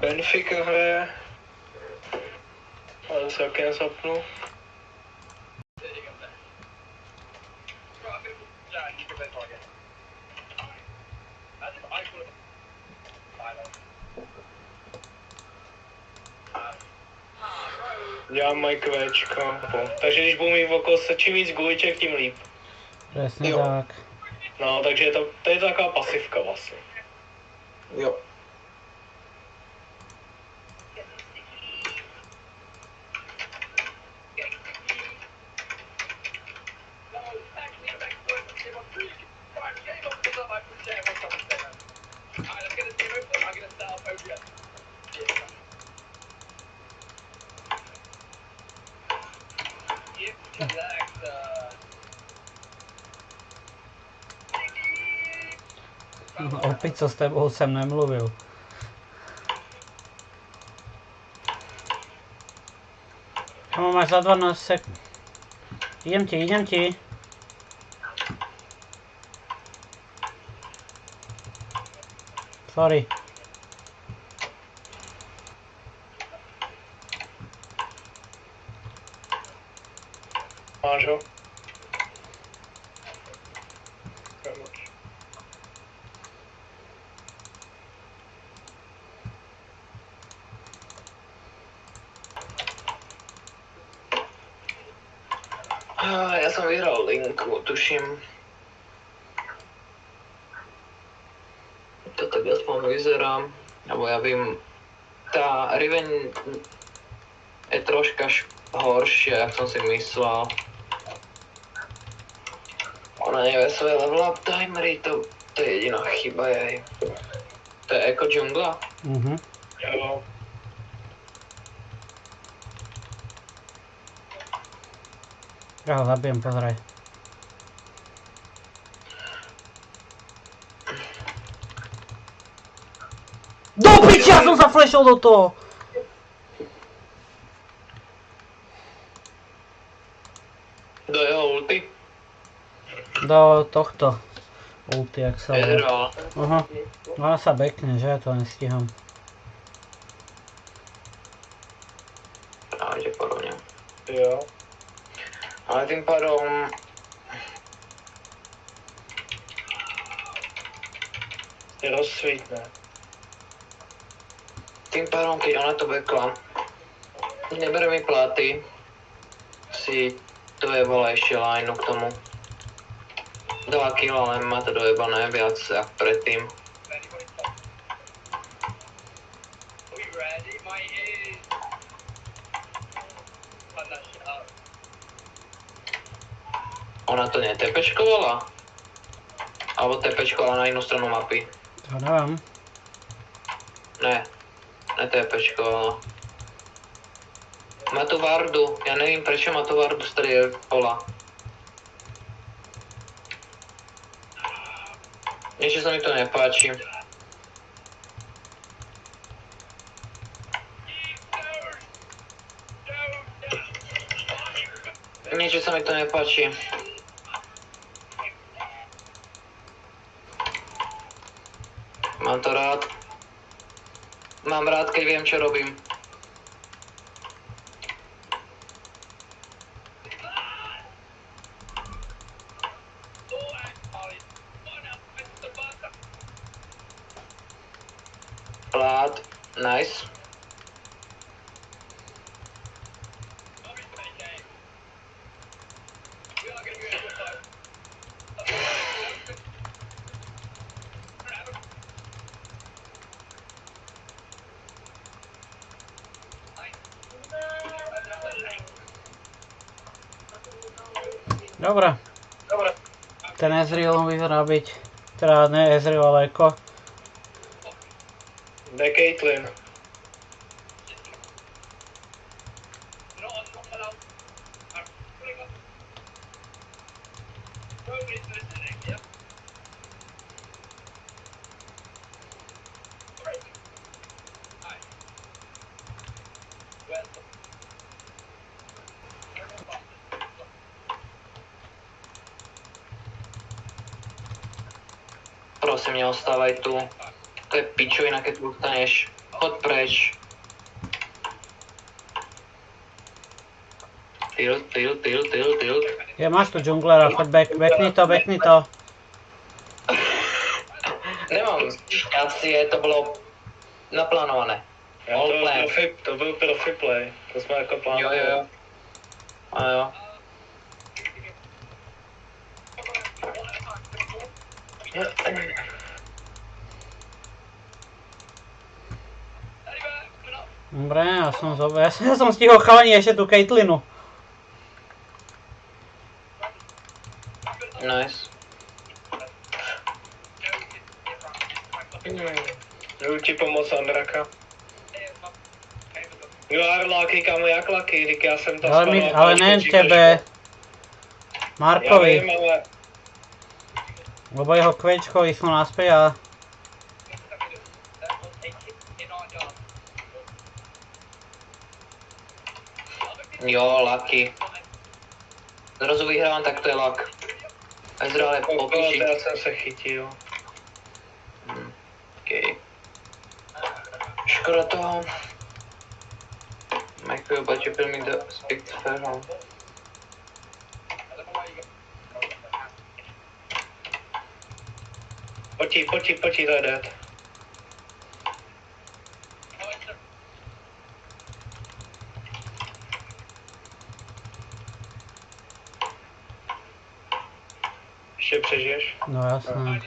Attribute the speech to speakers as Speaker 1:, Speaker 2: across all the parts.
Speaker 1: Benfica hraje. Ale se taky nezapnu. Dělám Kvéčko. Takže když budu mít okolo se čím víc guliček, tím líp.
Speaker 2: Presne tak.
Speaker 1: No, takže to je to taková pasivka vlastně.
Speaker 3: Jo.
Speaker 2: Opět co s tebou jsem nemluvil. Kamo, máš za 12 sekund. Idem ti. Sorry.
Speaker 1: Máš ho? Já jsem vyhrál linku, tuším. To tak aspoň vyzerá, nebo já vím, ta Riven je troška horší, jak jsem si myslel. Ona je ve své level up timery, to je jediná chyba jej. To je jako džungla?
Speaker 2: Mhm.
Speaker 1: Jo.
Speaker 2: Já ho zabijem, pozraj. Do piči, já jsem zaflešil do toho!
Speaker 3: Do jeho ulty?
Speaker 2: Do tohto. Ulty, jak sa volá.
Speaker 3: Ezreal.
Speaker 2: Aha. Ona sa bekne, že? To nestíham.
Speaker 3: Pravděpodobně.
Speaker 1: Jo.
Speaker 3: Ale tím pádem...
Speaker 1: Je rozsvítne.
Speaker 3: Tým pádom, keď ona to bekla, nebere mi pláty, si to jebala ešte lineu k tomu. 2 kg, ale má to dojebané viac jak predtým. Ona to netepečkovala? Alebo tepečkovala na inú stranu mapy?
Speaker 2: To nevím.
Speaker 3: Ne, netepečkovala. Má tu vardu, ja nevím prečo má tu vardu z pola. Niečo sa mi to nepáči. Niečo sa mi to nepáči. Mám to rád. Mám rád, keď viem, čo robím. Vlád, nice.
Speaker 2: Dobre. Ten Ezreal vyzerá byť, teda ne Ezreal, ale Eko.
Speaker 1: Jde Caitlyn.
Speaker 3: Prosím, neostávaj tu. To je pičovina, keď tu dostaneš
Speaker 1: Choď preč. Tilt.
Speaker 2: Je, máš tu džunglera, choď backni to.
Speaker 1: Nemám šťastie, to bylo naplánované.
Speaker 3: To byl profi play, to jsme jako plánovali.
Speaker 1: Jo. A jo.
Speaker 2: Dobre, ja som stihol chalani ešte tú Caitlinu.
Speaker 1: Nice.
Speaker 3: Jdu ti pomoct Andraka. Jo, Arláky, kamo, jak laky, dík, já jsem tam
Speaker 2: Ale nejen tebe. Markovi.
Speaker 3: Já vím, ale...
Speaker 2: Lebo jeho kvečko išlo naspäť a...
Speaker 1: Jo, lucky. Zrazu vyhrávám, tak to je luck. Ezreal je po píši.
Speaker 3: Já jsem se chytil.
Speaker 1: Okay. Škoda toho. Michael, but you put me the speak to Ferro.
Speaker 3: Pojď, to je dead. Ještě přežiješ?
Speaker 2: No jasné.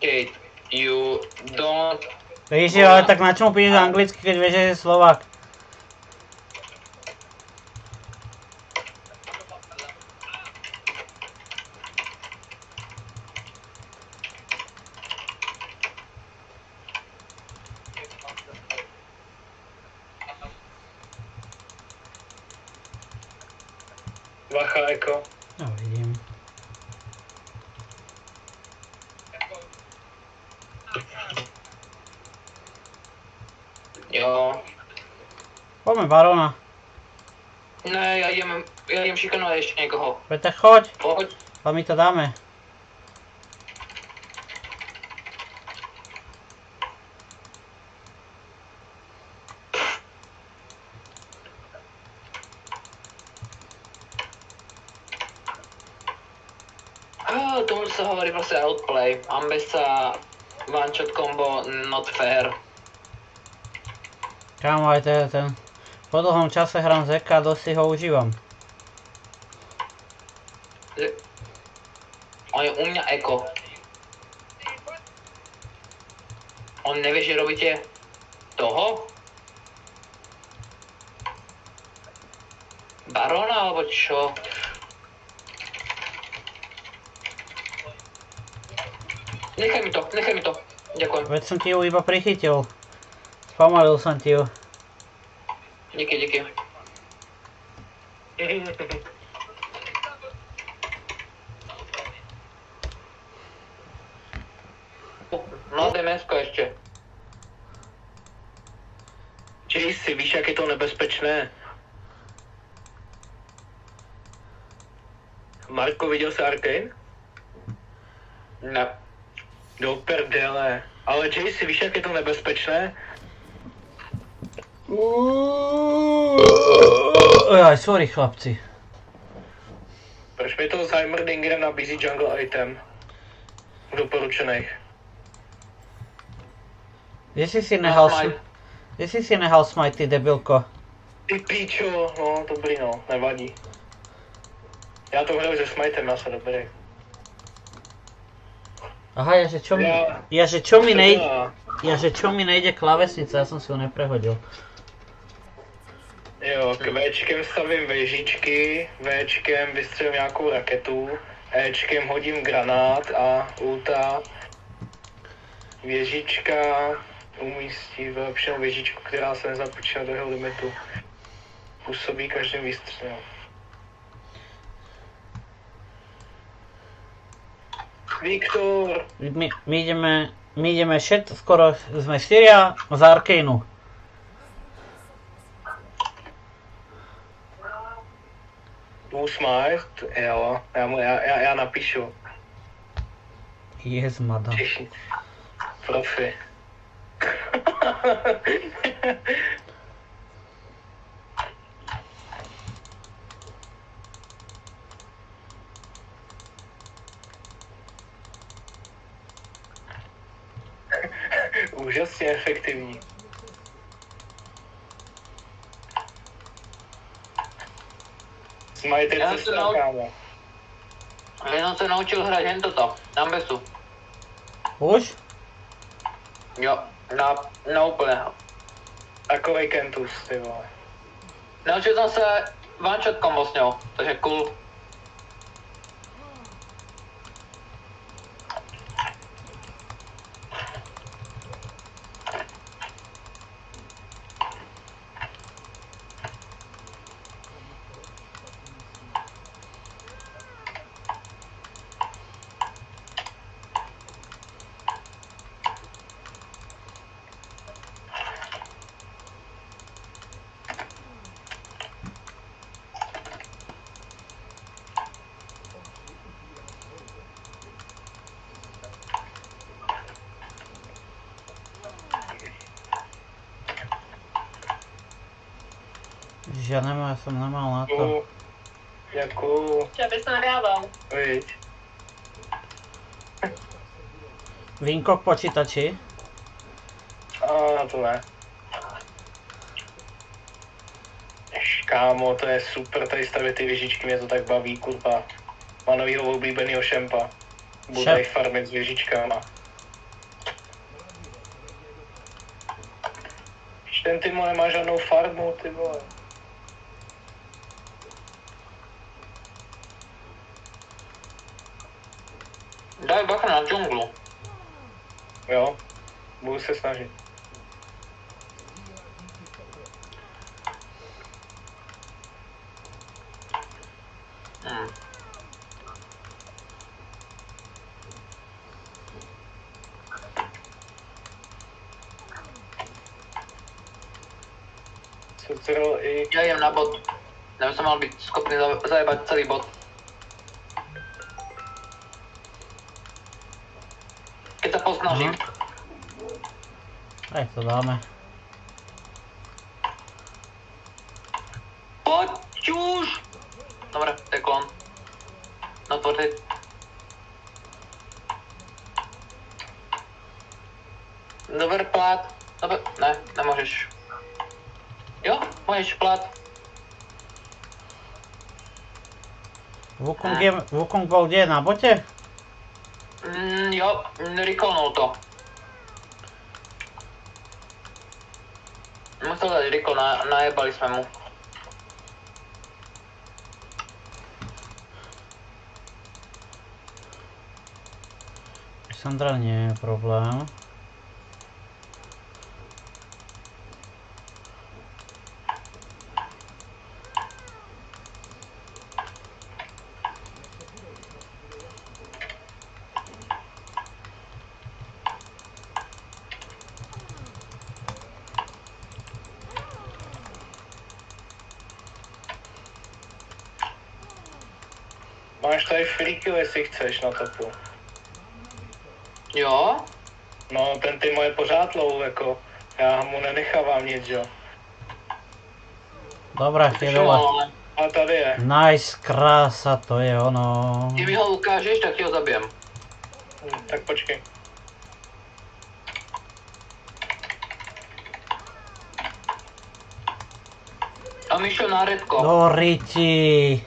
Speaker 1: Kate, you don't...
Speaker 2: Ježiši, ale tak na čom píšeš anglicky, keď vieš, že je Slovák?
Speaker 3: Bacha, Eko.
Speaker 2: No vidím.
Speaker 1: Jo.
Speaker 2: Poďme barona.
Speaker 1: Ne, já jdem šikanovat ještě někoho.
Speaker 2: Veď tak choď,
Speaker 1: Pojď.
Speaker 2: ale my to dáme.
Speaker 1: Tomu se hovorí prostě outplay. Ambessa, one shot combo, not fair.
Speaker 2: Kámo, aj ten... Po dlhom čase hrám Zeka a dosť si ho užívam.
Speaker 1: On je u mě eko. On neví, že robíte toho? Barona alebo čo? Nechaj mi to. Ďakujem.
Speaker 2: Veď som ti ju iba prichytil. Spomalil som ti ju.
Speaker 1: Díky. No, DMS-ko ještě.
Speaker 3: Jayce, víš, jak je to nebezpečné? Marko, viděl jsi Arcane?
Speaker 1: Ne.
Speaker 3: Do prdele. Ale Jayce, víš, jak je to nebezpečné?
Speaker 2: Aj, sorry chlapci.
Speaker 3: Proč mi to Heimerdinger nabízí jungle item? Doporučených.
Speaker 2: Jestli si nehal smite, ty debilko.
Speaker 3: Ty píčo, no dobrý no, nevadí. Já to hraju se smitem, já jsem dobrý.
Speaker 2: Aha, jaže čo mi nejde klávesnica, ja som si ho neprehodil.
Speaker 3: Jo, Včkem stavím věžičky, Včkem vystřelím nějakou raketu, Ečkem hodím granát a ulta. Věžička umístí vylepšenou věžičku, která se nezapočítá do jeho limitu. Působí každým výstřelem. Viktor!
Speaker 2: My ideme skoro sme Syria z Arcaneu.
Speaker 3: Tu smite? Jo, já napíšu.
Speaker 2: Yes, madam.
Speaker 4: Profi. Úžasně efektivní. Smajte
Speaker 1: Já
Speaker 4: cesta,
Speaker 1: se nau-
Speaker 4: kámo.
Speaker 1: Jenom se naučil hrať jen toto, na besu.
Speaker 2: Už?
Speaker 1: Jo, na úplně.
Speaker 4: Takovej kentus, ty vole.
Speaker 1: Naučil jsem se one shot combo s ňou, takže cool.
Speaker 2: Já nemám, já jsem nemal na to.
Speaker 4: Děkuju.
Speaker 5: Že bys nadával.
Speaker 4: Viď.
Speaker 2: Vínko k počítači?
Speaker 4: A to ne. Kámo, to je super, tady stavět ty věžičky, mě to tak baví, kurva. Má novýho oblíbenýho šempa. Budu tady farmit s věžičkama. Ten Timo nemá žádnou farmu, ty vole.
Speaker 1: Daj bacha na džunglu.
Speaker 4: Jo, budu se snažit. Cel i...
Speaker 1: Ja idem na bot. Neviem, som mal byť schopný zajebať celý bot. Keď sa posnažím.
Speaker 2: Aj to dáme.
Speaker 1: Poď už! Dobre, to je klon. No poď. Dobre, plát. Dobre, ne, nemôžeš. Jo, môžeš plát.
Speaker 2: Wukong bol kde? Na bote?
Speaker 1: Jo, recallnul to. Musel dať recall, najebali sme mu.
Speaker 2: Sandra nie je problém.
Speaker 4: Máš tady free kill, jestli chceš na topu.
Speaker 1: Jo?
Speaker 4: No, ten Timo je pořád low, jako. Já mu nenechávám nic, jo.
Speaker 2: Dobre, je dole.
Speaker 4: A tady je.
Speaker 2: Nice, krása, to je ono.
Speaker 1: Ty mi ho ukážeš, tak ti ho zabijem.
Speaker 4: Tak počkej.
Speaker 1: A mi išiel na redko.
Speaker 2: Do riti.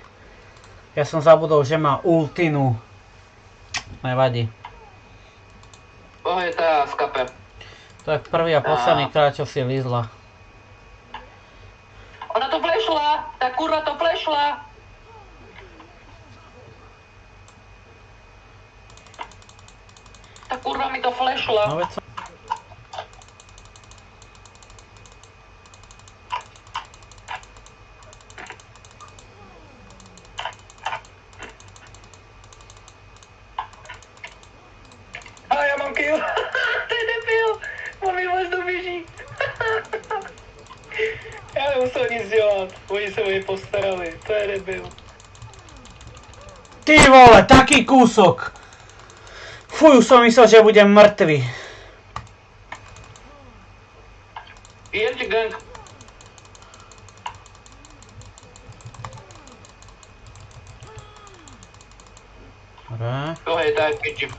Speaker 2: Ja som zabudol, že má ultinu. Nevadí.
Speaker 1: Je tá skape.
Speaker 2: To je prvý a posledný krát, čo si lízla.
Speaker 1: Ona to flešla! Tá kurva to flešla! Tá kurva mi to flešla.
Speaker 2: No veď som...
Speaker 4: A já mám kill. To je debil. On mi vůbec doběží. Já nemusel nic dělat. Oni se o mě postarali. To je debil.
Speaker 2: Ty vole, taký kúsok! Fuj, už som myslel, že budem mŕtvy.
Speaker 3: Jeď gang.
Speaker 2: Dobre.
Speaker 3: To je tak, piči.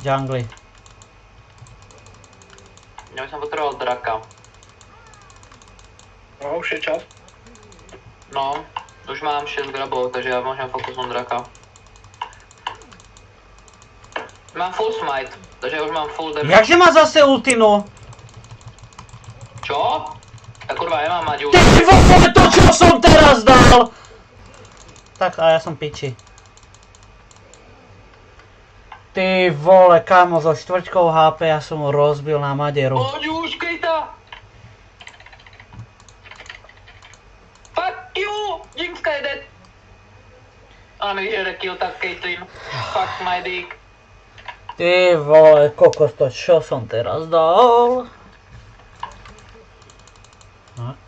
Speaker 2: Jungly.
Speaker 3: Ja by som potreboval draka.
Speaker 4: No, už je čas.
Speaker 3: No, už mám 6 grabov, takže ja môžem fokusnúť draka. Mám full smite, takže ja už mám full damage.
Speaker 2: Jakže má zase ultinu?
Speaker 3: Čo? Tak kurva, ja mám mať
Speaker 2: Ty vole, to čo som teraz dal! Tak, a ja som piči. Ty vole, kámo, so štvrťkou HP ja som ho rozbil na maderu.
Speaker 3: Poď už, Kejta! Fuck you! Jinxka je dead! A mi vyžere kill tak, Caitlyn. Fuck my dick.
Speaker 2: Ty vole, kokos, to čo som teraz dal? Tak.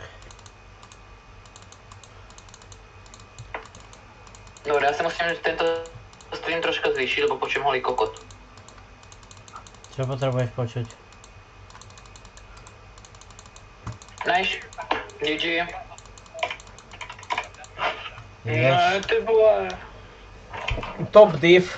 Speaker 3: Dobre, ja sa musím tento stream troška zvýšiť, lebo počujem holý kokot.
Speaker 2: Čo potrebuješ počuť?
Speaker 3: Nice. GG.
Speaker 2: Yes.
Speaker 4: Ne, ty vole.
Speaker 2: Top div.